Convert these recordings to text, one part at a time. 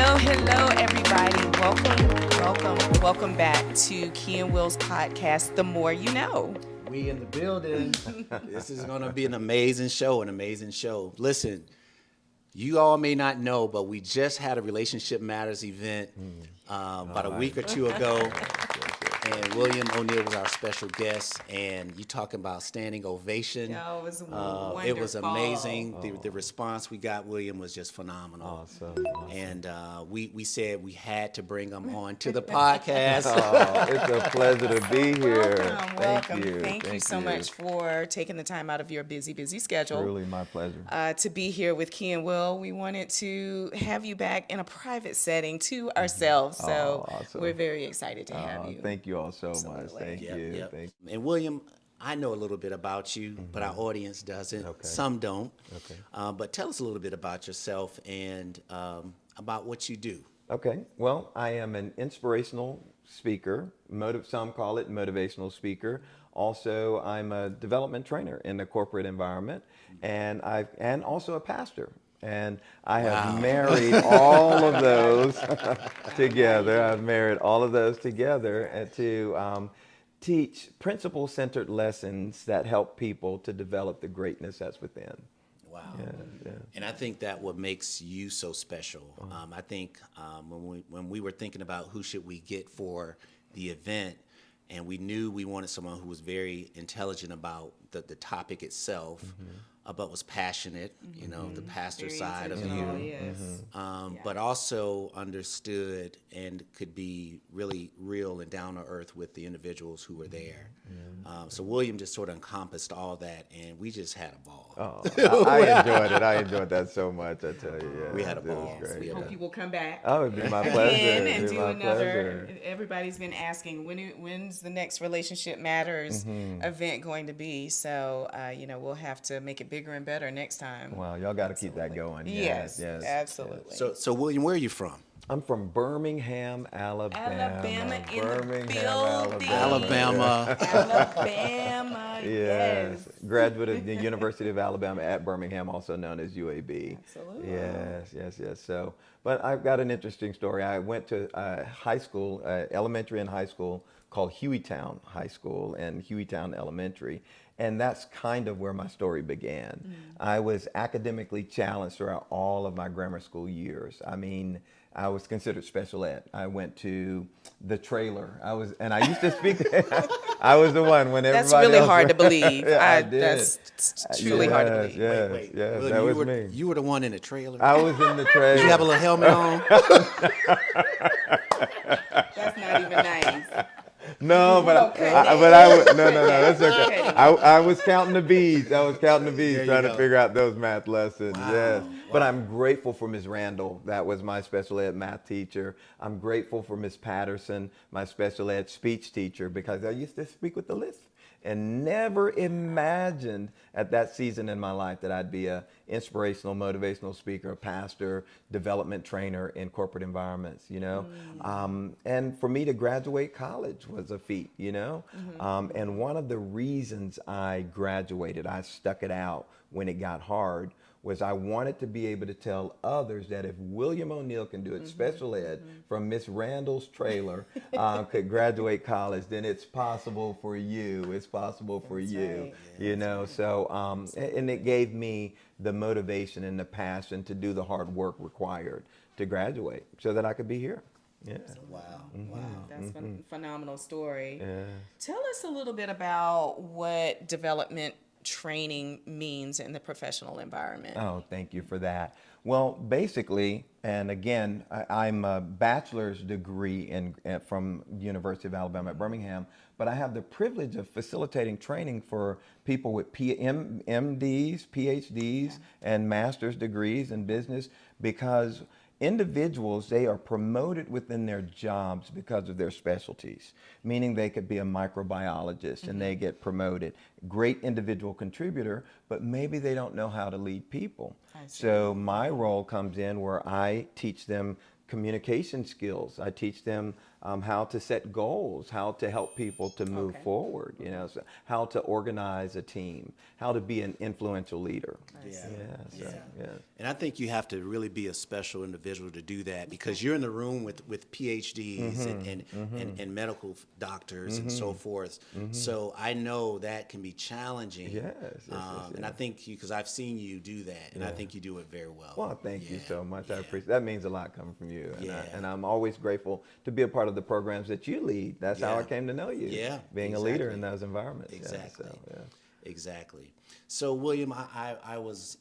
Hello, everybody. Welcome back to Key and Will's podcast, The More You Know. We in the building. This is going to be an amazing show, Listen, you all may not know, but we just had a Relationship Matters event about a week or two ago. And William O'Neill was our special guest, and you talking about standing ovation. Oh, it was wonderful. It was amazing. The response we got, William, was just phenomenal. Awesome. And we said we had to bring him on to the podcast. It's a pleasure to be here. Welcome. Thank you so much for taking the time out of your busy schedule. Truly my pleasure. To be here with Key and Will. We wanted to have you back in a private setting to ourselves. So awesome. We're very excited to have you. Thank you all so much. Thank you. Yep. Thank you. And William, I know a little bit about you, but our audience doesn't. Okay. Some don't. Okay. But tell us a little bit about yourself and about what you do. Okay. Well, I am an inspirational speaker. Some call it motivational speaker. Also, I'm a development trainer in the corporate environment, and also a pastor. And I have married all of those together. I've married all of those together and to teach principle-centered lessons that help people to develop the greatness that's within. Wow. Yeah. And I think that what makes you so special. I think when we were thinking about who should we get for the event, and we knew we wanted someone who was very intelligent about the topic itself, but was passionate, the pastor Very side of you, intentional, yes. but also understood and could be really real and down to earth with the individuals who were there. So William just sort of encompassed all that, and we just had a ball. I enjoyed it. I enjoyed that so much, I tell you. Yeah, We had a it was ball. great. We had Hope you will come back. Oh, it'd be my pleasure. Again, It'd and be do my another. pleasure. Everybody's been asking when's the next Relationship Matters event going to be. So we'll have to make it bigger and better next time. Wow, y'all got to keep that going. Yes, absolutely. So William, where are you from? I'm from Birmingham, Alabama. Alabama in the Birmingham, building. Alabama. Alabama, Yes. Graduate of the University of Alabama at Birmingham, also known as UAB. Absolutely. Yes. So, but I've got an interesting story. I went to high school, elementary and high school, called Hueytown High School and Hueytown Elementary. And that's kind of where my story began. I was academically challenged throughout all of my grammar school years. I mean, I was considered special ed. I went to the trailer. I used to speak. I was the one when everybody That's really else hard to went. believe. I did. That's truly hard to believe. Yes, William, that was me. You were the one in the trailer. I was in the trailer. Did you have a little helmet on? That's not even nice. No, but Okay. no, that's okay. I was counting the beads. I was counting the beads, There you trying to go. figure out those math lessons. Wow. Yes, Wow. but I'm grateful for Ms. Randall. That was my special ed math teacher. I'm grateful for Ms. Patterson, my special ed speech teacher, because I used to speak with the lisp. And never imagined at that season in my life that I'd be a inspirational, motivational speaker, a pastor, development trainer in corporate environments, And for me to graduate college was a feat, And one of the reasons I graduated, I stuck it out when it got hard, was I wanted to be able to tell others that if William O'Neill can do it, special ed, from Miss Randall's trailer, could graduate college, then it's possible for you. It's possible for you, right. So, and it gave me the motivation and the passion to do the hard work required to graduate so that I could be here. Yeah. Wow. That's a phenomenal story. Yeah. Tell us a little bit about what development training means in the professional environment. Oh, thank you for that. Well, basically, and again, I'm a bachelor's degree from University of Alabama at Birmingham, but I have the privilege of facilitating training for people with MDs, PhDs, and master's degrees in business, because individuals, they are promoted within their jobs because of their specialties, meaning they could be a microbiologist and they get promoted. Great individual contributor, but maybe they don't know how to lead people. So my role comes in where I teach them communication skills. I teach them how to set goals, how to help people to move Okay. forward, you know, so how to organize a team, how to be an influential leader. I see. Yeah, so, Yeah. yeah. And I think you have to really be a special individual to do that because you're in the room with PhDs and medical doctors and so forth. So I know that can be challenging. Yes, yes, And I yes. think because I've seen you do that, and I Yeah. think you do it very well. Well, thank you Yeah, so much. I yeah. appreciate that. Means a lot coming from you, Yeah. and I'm always grateful to be a part of the programs that you lead. That's how I Yeah. came to know you. Yeah, being a leader in exactly. those environments. Exactly. Yeah, so, yeah. Exactly. So, William, I was,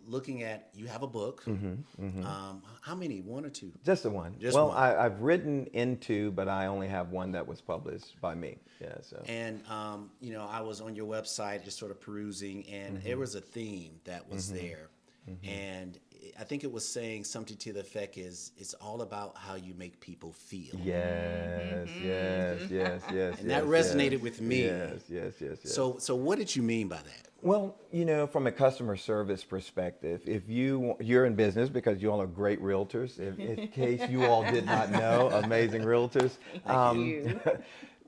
looking at, you have a book. How many? One or two? Just the one. Just Well, one. I've written into, but I only have one that was published by me. Yeah, so. And, I was on your website just sort of perusing, and there was a theme that was there. And I think it was saying something to the effect is it's all about how you make people feel. Yes, yes, yes, yes. And that yes, resonated yes. with me. Yes, yes, yes, yes. So what did you mean by that? Well, from a customer service perspective, if you're in business because you all are great realtors, in case you all did not know, amazing realtors. Thank you.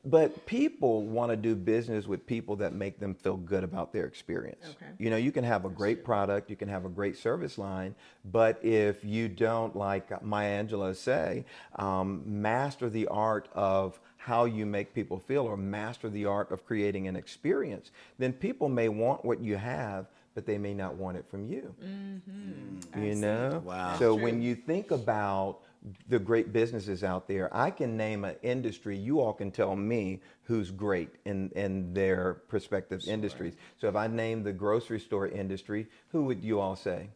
But people want to do business with people that make them feel good about their experience. Okay. You can have a great product, you can have a great service line, but if you don't, like Maya Angelou say, master the art of how you make people feel or master the art of creating an experience, then people may want what you have, but they may not want it from you. You know? Wow. So That's when true. you think about the great businesses out there, I can name an industry. You all can tell me who's great in their prospective industries. So if I name the grocery store industry, who would you all say?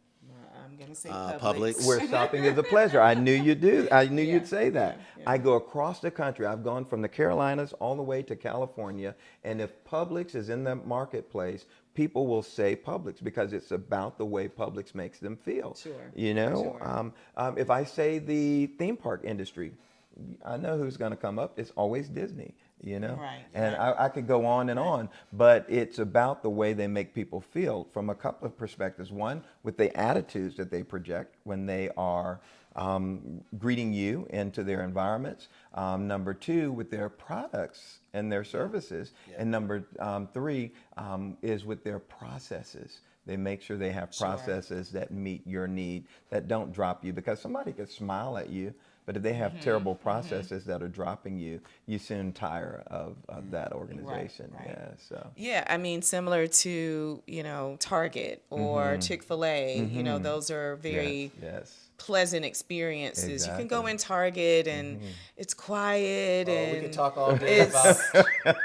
I'm gonna say Publix. Publix. Where shopping is a pleasure. I knew you'd do. I knew Yeah, you'd say that. yeah. I go across the country. I've gone from the Carolinas all the way to California, and if Publix is in the marketplace, people will say Publix because it's about the way Publix makes them feel. Sure. Sure. If I say the theme park industry, I know who's going to come up. It's always Disney. Right, And right. I could go on and on, but it's about the way they make people feel from a couple of perspectives. One, with the attitudes that they project when they are greeting you into their environments. Number two, with their products and their services. Yeah. And number three is with their processes. They make sure they have processes that meet your need, that don't drop you, because somebody could smile at you, but if they have terrible processes that are dropping you, you soon tire of that organization. right. Yeah. So. Yeah, I mean, similar to, Target or Chick-fil-A, those are very Yes. pleasant experiences. You can go Exactly. in Target and it's quiet We and could talk all day about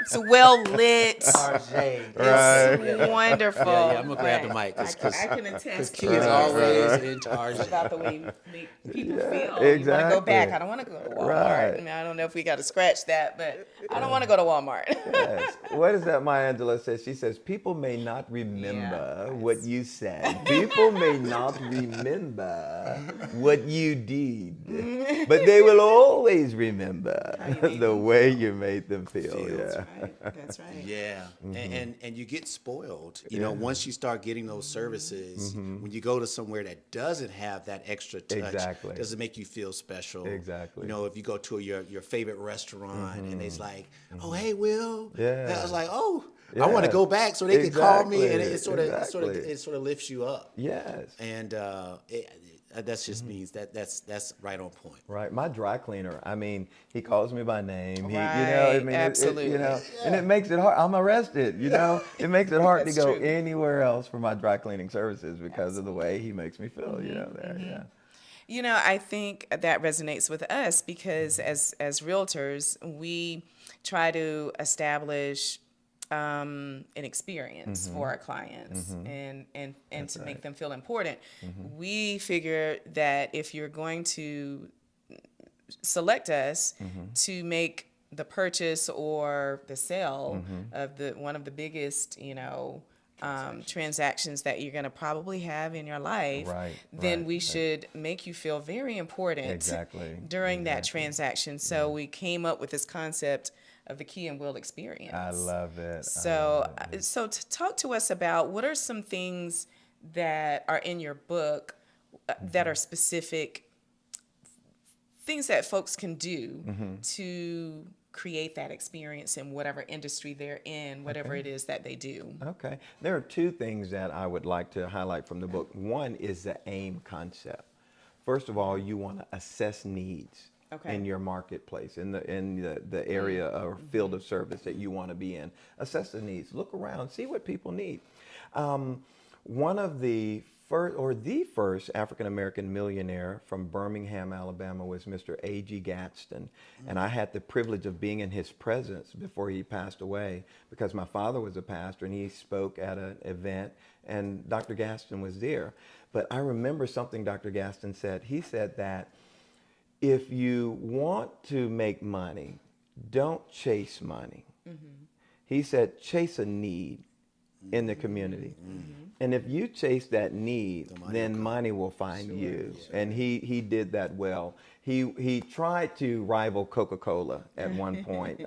it's well lit. RJ. It's wonderful. Yeah, I'm gonna grab the Right. mic. I can attest Key is always in Target. about the way you make people feel. You want exactly. to go back. I don't want to go to Walmart. Right. I mean, I don't know if we got to scratch that, but I don't want to go to Walmart. Yes. What is that Maya Angelou says? She says, people may not remember what you said. People may not remember what you did. But they will always remember the way you made them feel. Yeah. That's right. Yeah, and you get spoiled. Once you start getting those services, when you go to somewhere that doesn't have that extra touch, Exactly. doesn't make you feel special. Exactly. If you go to your favorite restaurant and it's like, oh hey Will, Yeah. and I was like, oh, I Yeah. want to go back so they can call me, and Exactly. it sort of lifts you up. Yes. And that's just means that's right on point. Right, my dry cleaner. I mean, he calls me by name. He, Right, absolutely. and it makes it hard. I'm arrested. It makes it hard to That's go true. anywhere else for my dry cleaning services because of the way he makes me feel. There, yeah. I think that resonates with us because as realtors, we try to establish an experience for our clients and to make them feel important. We figure that if you're going to select us to make the purchase or the sale of one of the biggest, transactions that you're going to probably have in your life, then we should make you feel very important during that transaction. So we came up with this concept of the key and will experience. I love it. So to talk to us about what are some things that are in your book that are specific things that folks can do to create that experience in whatever industry they're in, whatever it is that they do. Okay. There are two things that I would like to highlight from the book. One is the AIM concept. First of all, you want to assess needs in your marketplace, in the area or field of service that you want to be in. Assess the needs. Look around. See what people need. One of the first African-American millionaire from Birmingham, Alabama was Mr. A.G. Gadsden. And I had the privilege of being in his presence before he passed away because my father was a pastor and he spoke at an event and Dr. Gadsden was there. But I remember something Dr. Gadsden said. He said that if you want to make money, don't chase money. He said, chase a need in the community. And if you chase that need, then money will find you. And he did that well. He tried to rival Coca-Cola at one point.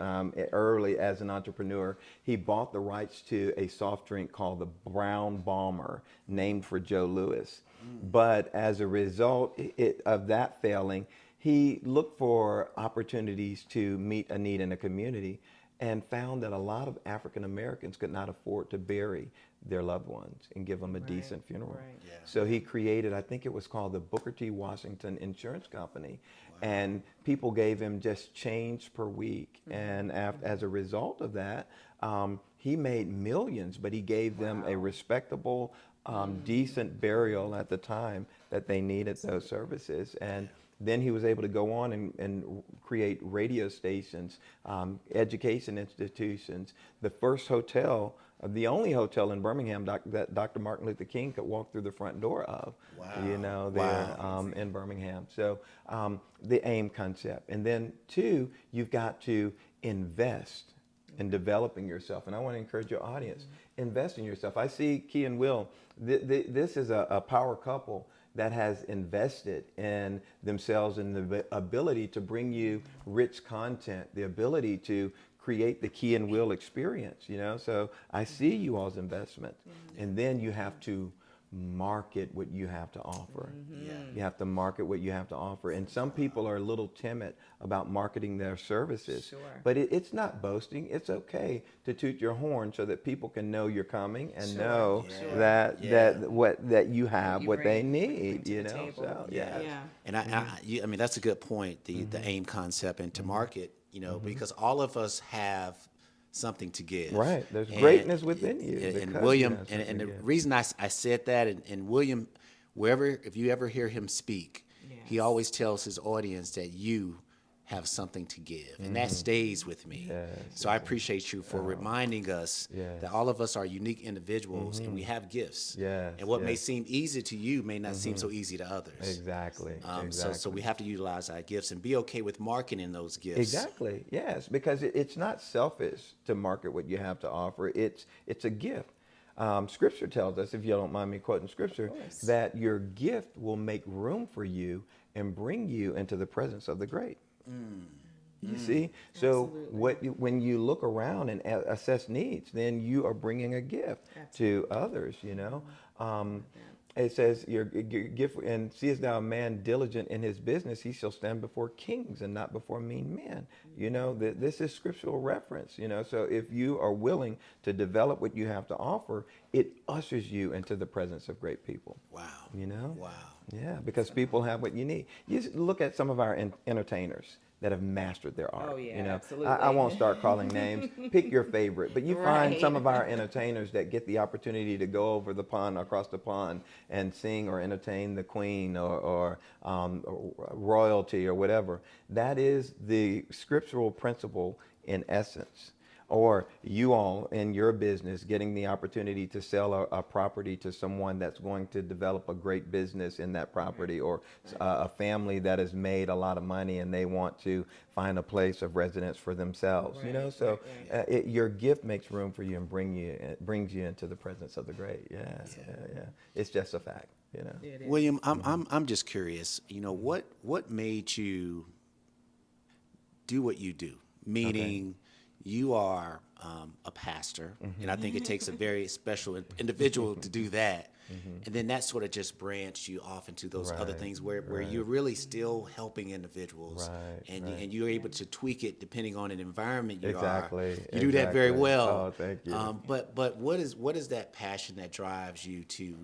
Early as an entrepreneur, he bought the rights to a soft drink called the Brown Bomber, named for Joe Louis. But as a result of that failing, he looked for opportunities to meet a need in the community and found that a lot of African Americans could not afford to bury their loved ones and give them a decent funeral. So he created, I think it was called the Booker T. Washington Insurance Company. And people gave him just change per week. And as a result of that, he made millions, but he gave them a respectable, decent burial at the time that they needed those services. And then he was able to go on and create radio stations, education institutions, the first hotel, the only hotel in Birmingham that Dr. Martin Luther King could walk through the front door of, in Birmingham. So the AIM concept. And then two, you've got to invest in developing yourself. And I want to encourage your audience, invest in yourself. I see Key and Will, this is a power couple that has invested in themselves and the ability to bring you rich content, the ability to create the Key and Will experience, So I see you all's investment. And then you have to market what you have to offer. You have to market what you have to offer. And some people are a little timid about marketing their services. But it's not boasting. It's okay to toot your horn so that people can know you're coming and know that you have what they need, So, And I mean, that's a good point, the AIM concept and to market, because all of us have something to give. Right. There's greatness within you. And William, and the reason I said that, and William, if you ever hear him speak, he always tells his audience that you have something to give. And that stays with me. So I appreciate you for reminding us that all of us are unique individuals and we have gifts. And what may seem easy to you may not seem so easy to others. Exactly. So we have to utilize our gifts and be okay with marketing those gifts. Exactly. Yes, because it's not selfish to market what you have to offer. It's a gift. Scripture tells us, if you don't mind me quoting scripture, that your gift will make room for you and bring you into the presence of the great. You see? So when you look around and assess needs, then you are bringing a gift to others, It says, your gift, and seest thou a man diligent in his business, he shall stand before kings and not before mean men. This is scriptural reference, So if you are willing to develop what you have to offer, it ushers you into the presence of great people. Wow. Wow. Yeah, because people have what you need. You look at some of our entertainers that have mastered their art. Absolutely. I won't start calling names. Pick your favorite. But you find some of our entertainers that get the opportunity to go over the pond, across the pond, and sing or entertain the queen or royalty or whatever. That is the scriptural principle in essence. Or you all in your business getting the opportunity to sell a property to someone that's going to develop a great business in that property, or a family that has made a lot of money and they want to find a place of residence for themselves. So your gift makes room for you and brings you into the presence of the great. It's just a fact. William, I'm just curious. What made you do what you do? Meaning, you are a pastor, and I think it takes a very special individual to do that. And then that sort of just branched you off into those other Right, things where you're really still helping individuals, and right. and you're able to tweak it depending on an environment you Exactly, are. You do that very exactly. well. Oh, thank you. But what is that passion that drives you to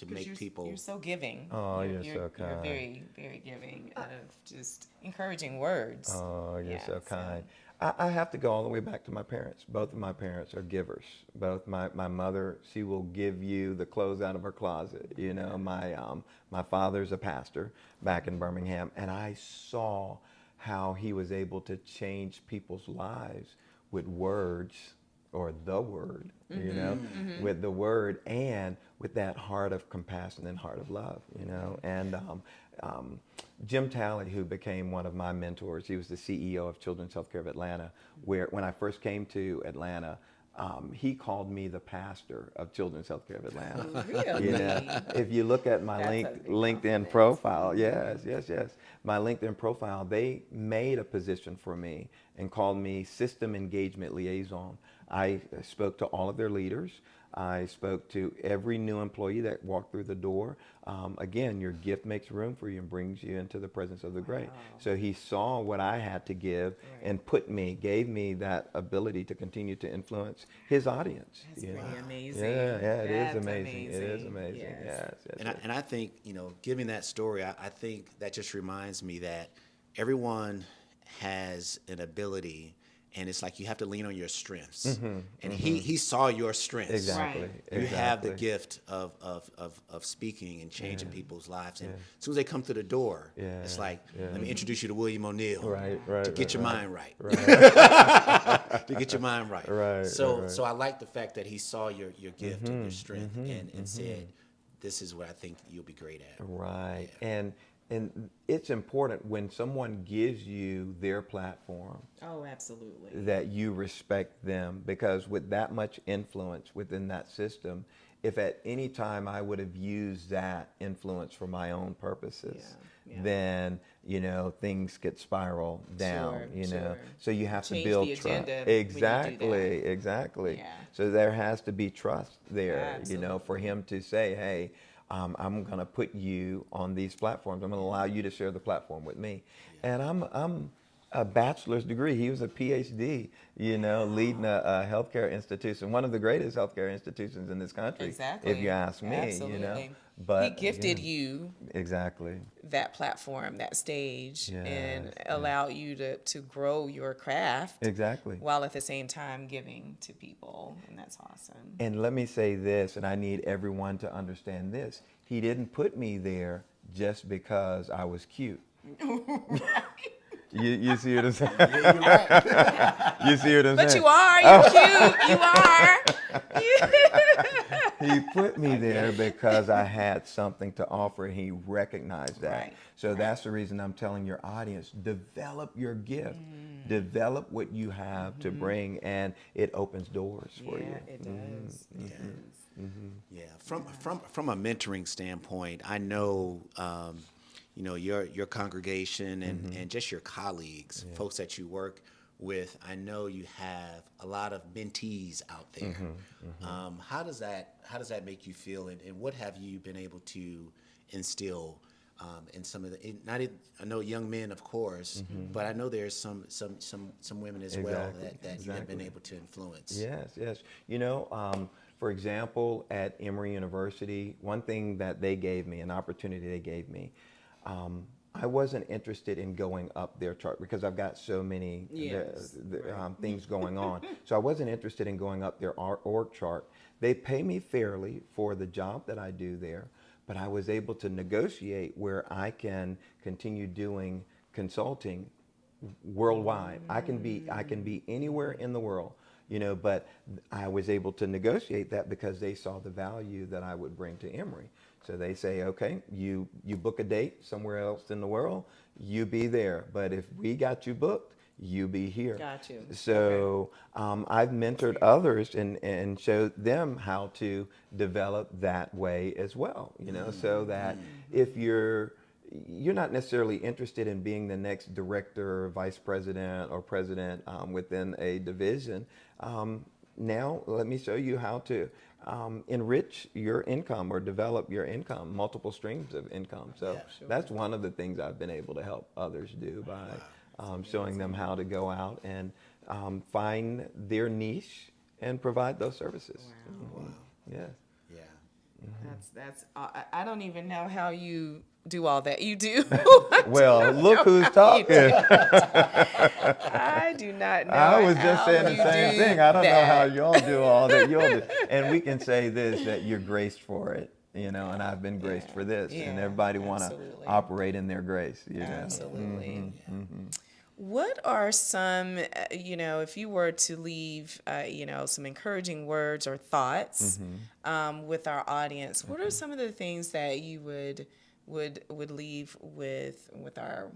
make people? You're so giving. Oh, you're so You're kind. very, very giving of just encouraging words. Oh, you're Yeah, so kind. I have to go all the way back to my parents. Both of my parents are givers. Both my mother, she will give you the clothes out of her closet. You know, my father's a pastor back in Birmingham, and I saw how he was able to change people's lives with words or the word, you know, with the word and with that heart of compassion and heart of love, you know. And Jim Talley, who became one of my mentors, he was the CEO of Children's Healthcare of Atlanta, where when I first came to Atlanta, he called me the pastor of Children's Healthcare of Atlanta. Really? You know, if you look at my That's a big LinkedIn compliment. profile, yes, my LinkedIn profile, they made a position for me and called me System Engagement Liaison. I spoke to all of their leaders. I spoke to every new employee that walked through the door. Again, your gift makes room for you and brings you into the presence of the great. So he saw what I had to give and gave me that ability to continue to influence his audience. That's you know. pretty amazing. Yeah, it is That's amazing. It is amazing. Yes. Yes. And I think, giving that story, I think that just reminds me that everyone has an ability, and it's like you have to lean on your strengths. And he saw your strengths. Exactly. Right. You have the exactly. gift of speaking and changing people's lives. And as soon as they come through the door, it's like, let me introduce you to William O'Neill Right, to get your right. mind right. To get your mind right. Right, So I like the fact that he saw your gift and your strength and said, this is what I think you'll be great at. Right. And it's important when someone gives you their platform Oh, absolutely. that you respect them, because with that much influence within that system, if at any time I would have used that influence for my own purposes, Yeah. then things could spiral down. Sure. So you have Change to build the trust. agenda when you do that. Exactly. Yeah. So there has to be trust there. Absolutely. For him to say, hey, I'm going to put you on these platforms. I'm going to allow you to share the platform with me. And I'm a bachelor's degree. He was a PhD, leading a healthcare institution, one of the greatest healthcare institutions in this country, Exactly. if you ask me. Absolutely. But he gifted again, you exactly. that platform, that stage, and Yes, allow you to grow your craft Exactly. while at the same time giving to people. And that's awesome. And let me say this, and I need everyone to understand this. He didn't put me there just because I was cute. You see what I'm saying? You see what I'm But saying? you are, you're cute, you are. He put me there because I had something to offer, and he recognized that. Right, So that's the reason I'm telling your audience, develop your gift. Develop what you have to bring, and it opens doors for you. It does. It does. Yeah, from a mentoring standpoint, I know, your congregation and just your colleagues, folks that you work with. I know you have a lot of mentees out there. How does that make you feel, and what have you been able to instill in some of the? I know young men, of course, but I know there's some women as well that you have been able to influence. Yes. For example, at Emory University, one thing that they gave me, an opportunity they gave me, I wasn't interested in going up their chart because I've got so many things going on. So I wasn't interested in going up their org chart. They pay me fairly for the job that I do there, but I was able to negotiate where I can continue doing consulting worldwide. I can be anywhere in the world, but I was able to negotiate that because they saw the value that I would bring to Emory. So they say, okay, you book a date somewhere else in the world, you be there. But if we got you booked, you be here. Got you. So I've mentored others and showed them how to develop that way as well, so that if you're you're not necessarily interested in being the next director or vice president or president within a division. Now, let me show you how to enrich your income or develop your income, multiple streams of income. So that's one of the things I've been able to help others do by showing them how to go out and find their niche and provide those services. Wow. Yes. Yeah. That's I don't even know how you do all that you do. Well, look who's talking. I do not know. I was just how saying the you same do thing. I don't know how that. y'all do all that you'll do. And we can say this, that you're graced for it, you know, and I've been graced for this. And Yeah, everybody want to absolutely. operate in their grace, you know. Absolutely. What are some, if you were to leave, some encouraging words or thoughts with our audience, what are some of the things that you would leave with our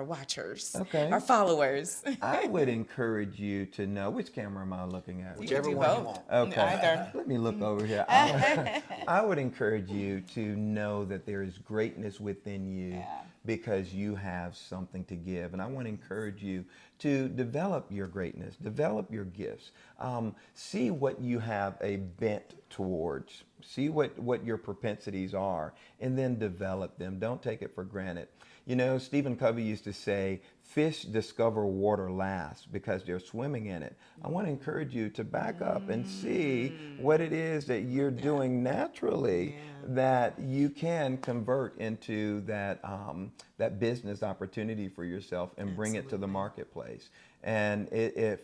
watchers, Okay. our followers? I would encourage you to know, which camera am I looking at? Whichever do one you both. want. Okay. Either. Let me look over here. I would encourage you to know that there is greatness within you because you have something to give. And I want to encourage you to develop your greatness, develop your gifts. See what you have a bent towards. See what your propensities are, and then develop them. Don't take it for granted. You know, Stephen Covey used to say, fish discover water last because they're swimming in it. I want to encourage you to back up and see what it is that you're doing naturally that you can convert into that business opportunity for yourself and bring it to the marketplace. And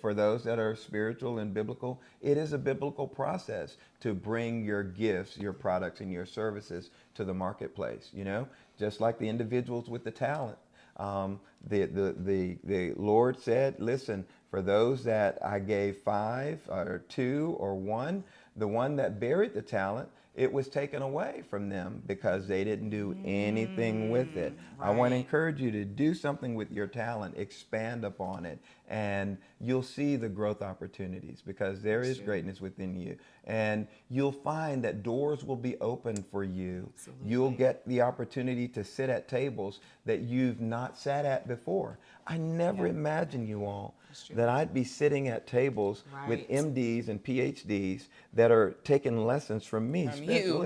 for those that are spiritual and biblical, it is a biblical process to bring your gifts, your products, and your services to the marketplace. You know, just like the individuals with the talent. The Lord said, listen, for those that I gave 5 or 2 or 1, the one that buried the talent, it was taken away from them because they didn't do anything with it. I want to encourage you to do something with your talent, expand upon it, and you'll see the growth opportunities because there is greatness within you. And you'll find that doors will be open for you. Absolutely. You'll get the opportunity to sit at tables that you've not sat at before. I never imagined, you all, that I'd be sitting at tables with MDs and PhDs that are taking lessons from me. From you.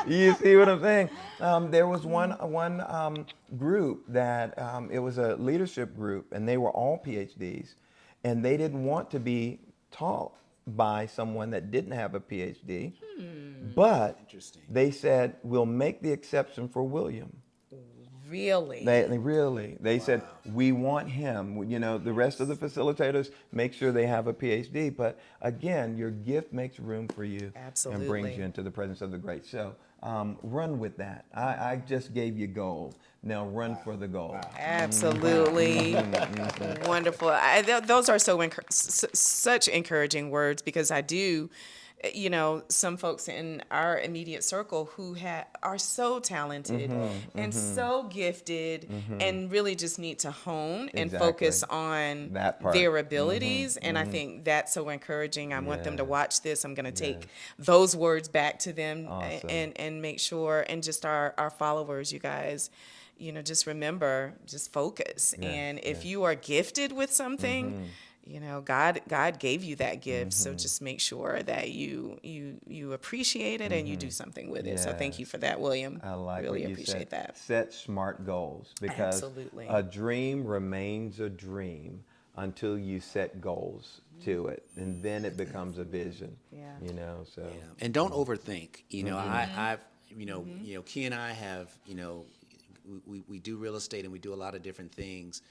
You see what I'm saying? There was one group that it was a leadership group, and they were all PhDs, and they didn't want to be taught by someone that didn't have a PhD, but they said, we'll make the exception for William. Really? They said, we want him. You know, the rest of the facilitators make sure they have a PhD. But again, your gift makes room for you and brings you into the presence of the great. So run with that. I just gave you gold. Now run for the goal. Absolutely. Wonderful. Those are such encouraging words because I do, some folks in our immediate circle who are so talented and so gifted and really just need to hone and focus on their abilities. And I think that's so encouraging. I want them to watch this. I'm going to take those words back to them and make sure, and just our followers, you guys, just remember, just focus. And if you are gifted with something, God gave you that gift. So just make sure that you appreciate it and you do something with it. So thank you for that, William. I like really what you appreciate said. that. Set smart goals because a dream remains a dream until you set goals to it, and then it becomes a vision. So and don't overthink. I've Key and I have we do real estate and we do a lot of different things.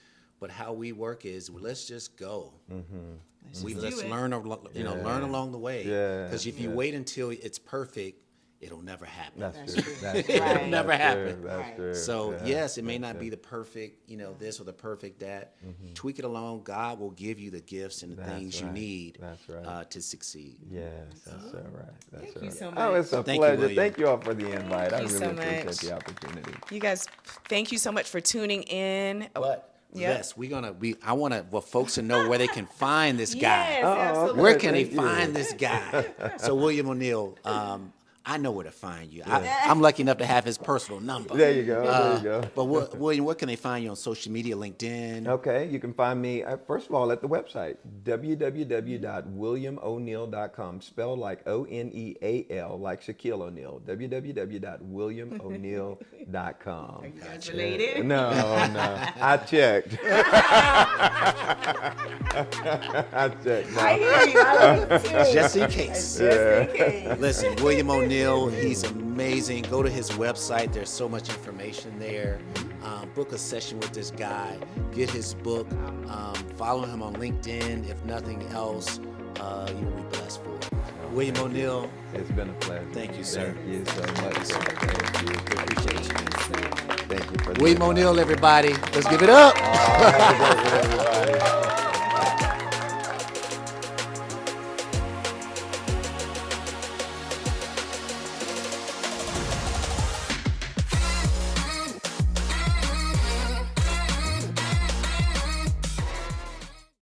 But how we work is, let's just go. Let's learn, learn along the way. Because if you wait until it's perfect, it'll never happen. That's true. It'll never happen. That's true. So yes, it may not be the perfect, this or the perfect that. Tweak it along. God will give you the gifts and the things you need to succeed. Yes, that's so right. That's Thank you so much. Oh, it's a pleasure. Thank you all for the invite. I really appreciate the opportunity. You guys, thank you so much for tuning in. But yes, I want folks to know where they can find this guy. Yes, absolutely. Where can they find this guy? So William O'Neill, I know where to find you. I'm lucky enough to have his personal number. There you go. There you go. But William, where can they find you on social media, LinkedIn? Okay, you can find me, first of all, at the website, www.williamoneal.com, spelled like Oneal, like Shaquille O'Neal, www.williamoneal.com. Are you guys related? No, I checked. I checked. I hear you. I love it too. Just in case. Just in case. Listen, William O'Neal, he's amazing. Go to his website. There's so much information there. Book a session with this guy. Get his book. Follow him on LinkedIn. If nothing else, you will be blessed for it. William O'Neal. It's been a pleasure. Thank you, sir. Thank you so much. Thank you. Appreciate you. Thank you for William O'Neal, everybody. Let's give it up. Have a great one, everybody.